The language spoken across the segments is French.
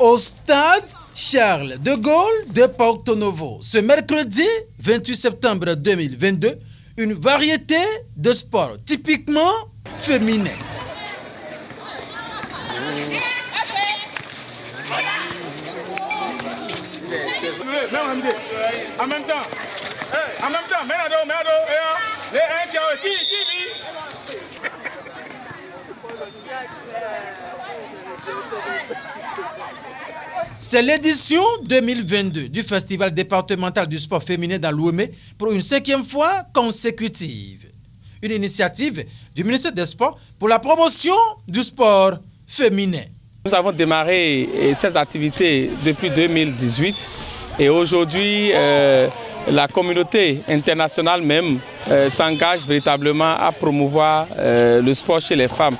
au stade Charles de Gaulle de Porto Novo. Ce mercredi 28 septembre 2022, une variété de sports typiquement féminins. En même temps, c'est l'édition 2022 du Festival départemental du sport féminin dans l'Ouémé pour une 5e fois consécutive. Une initiative du ministère des Sports pour la promotion du sport féminin. Nous avons démarré ces activités depuis 2018 et aujourd'hui la communauté internationale même s'engage véritablement à promouvoir le sport chez les femmes.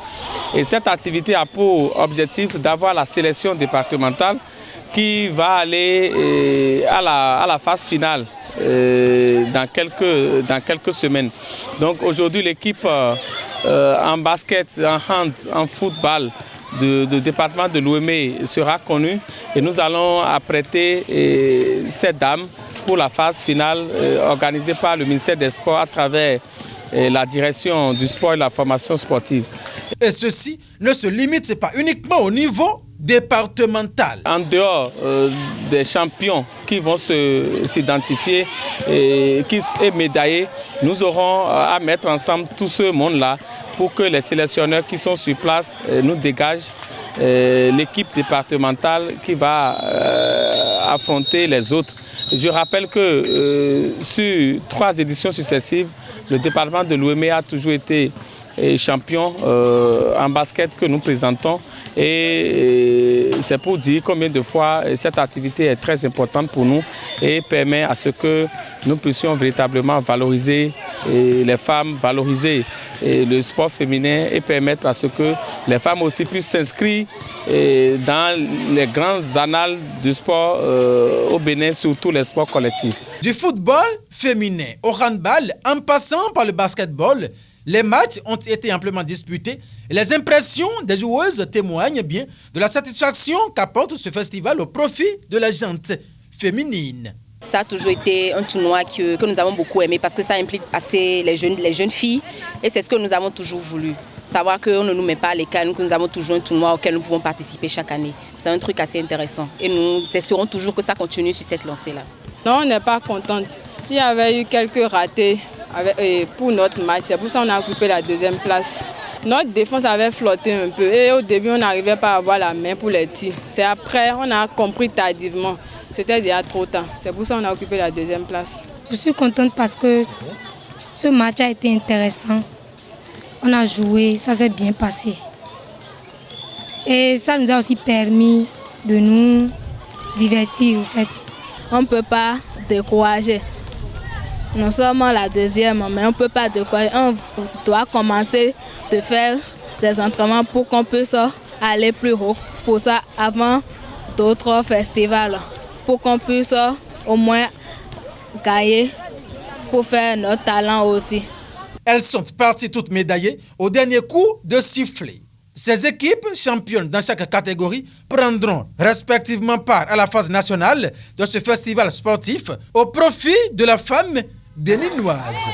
Et cette activité a pour objectif d'avoir la sélection départementale qui va aller à la phase finale dans quelques semaines. Donc aujourd'hui l'équipe en basket, en hand, en football du département de l'Ouémé sera connue et nous allons apprêter ces dames pour la phase finale organisée par le ministère des Sports à travers la direction du sport et de la formation sportive. Et ceci ne se limite pas uniquement au niveau départemental. En dehors des champions qui vont s'identifier et médailler, nous aurons à mettre ensemble tout ce monde-là pour que les sélectionneurs qui sont sur place nous dégagent l'équipe départementale qui va affronter les autres. Je rappelle que sur 3 éditions successives, le département de l'Ouémé a toujours été champion en basket que nous présentons et c'est pour dire combien de fois cette activité est très importante pour nous et permet à ce que nous puissions véritablement valoriser les femmes, valoriser le sport féminin et permettre à ce que les femmes aussi puissent s'inscrire dans les grandes annales du sport au Bénin, surtout les sports collectifs. Du football féminin au handball, en passant par le basketball, les matchs ont été amplement disputés et les impressions des joueuses témoignent bien de la satisfaction qu'apporte ce festival au profit de la gente féminine. Ça a toujours été un tournoi que nous avons beaucoup aimé parce que ça implique passer les jeunes filles et c'est ce que nous avons toujours voulu. Savoir qu'on ne nous met pas à l'écart, que nous avons toujours un tournoi auquel nous pouvons participer chaque année. C'est un truc assez intéressant et nous espérons toujours que ça continue sur cette lancée-là. Non, on n'est pas contente. Il y avait eu quelques ratés pour notre match, c'est pour ça qu'on a occupé la 2e place. Notre défense avait flotté un peu et au début on n'arrivait pas à avoir la main pour les tirs. C'est après on a compris tardivement, c'était déjà trop tard. C'est pour ça qu'on a occupé la 2e place. Je suis contente parce que ce match a été intéressant. On a joué, ça s'est bien passé. Et ça nous a aussi permis de nous divertir en fait. On ne peut pas décourager. Nous sommes la 2e, mais on ne peut pas décourager. On doit commencer de faire des entraînements pour qu'on puisse aller plus haut. Pour ça, avant d'autres festivals, pour qu'on puisse au moins gagner pour faire notre talent aussi. Elles sont parties toutes médaillées au dernier coup de sifflet. Ces équipes, championnes dans chaque catégorie, prendront respectivement part à la phase nationale de ce festival sportif au profit de la femme béninoise.